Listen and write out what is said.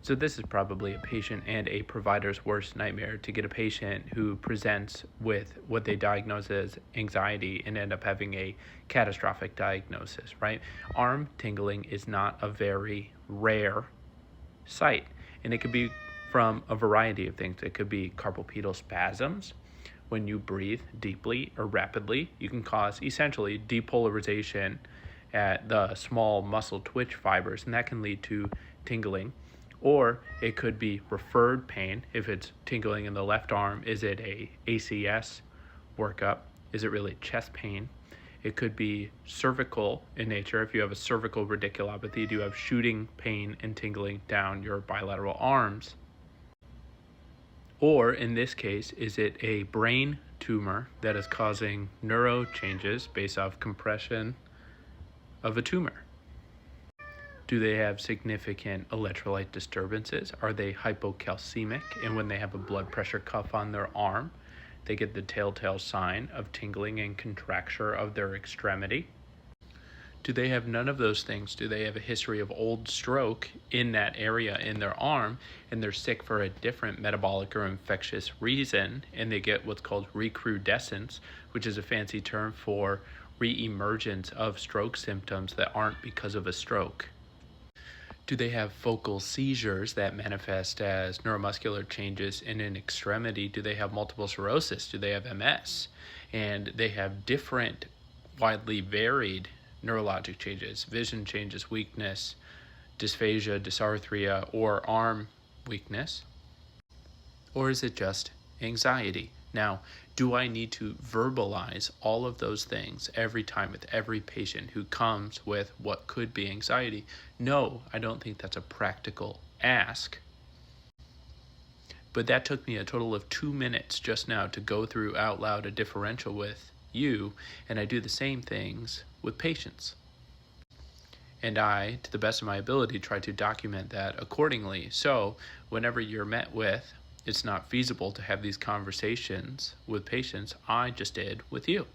So this is probably a patient and a provider's worst nightmare, to get a patient who presents with what they diagnose as anxiety and end up having a catastrophic diagnosis, right? Arm tingling is not a very rare sight, and it could be from a variety of things. It could be carpal pedal spasms. When you breathe deeply or rapidly, you can cause essentially depolarization at the small muscle twitch fibers, and that can lead to tingling. Or it could be referred pain. If it's tingling in the left arm, is it a ACS workup? Is it really chest pain? It could be cervical in nature. If you have a cervical radiculopathy, do you have shooting pain and tingling down your bilateral arms? Or in this case, is it a brain tumor that is causing neuro changes based off compression of a tumor? Do they have significant electrolyte disturbances? Are they hypocalcemic? And when they have a blood pressure cuff on their arm, they get the telltale sign of tingling and contracture of their extremity. Do they have none of those things? Do they have a history of old stroke in that area in their arm, and they're sick for a different metabolic or infectious reason, and they get what's called recrudescence, which is a fancy term for reemergence of stroke symptoms that aren't because of a stroke? Do they have focal seizures that manifest as neuromuscular changes in an extremity? Do they have multiple sclerosis? Do they have MS? And they have different, widely varied neurologic changes, vision changes, weakness, dysphagia, dysarthria, or arm weakness? Or is it just anxiety? Now, do I need to verbalize all of those things every time with every patient who comes with what could be anxiety? No, I don't think that's a practical ask. But that took me a total of 2 minutes just now to go through out loud a differential with you, and I do the same things with patients. And I, to the best of my ability, try to document that accordingly. So whenever you're met with, it's not feasible to have these conversations with patients, I just did with you.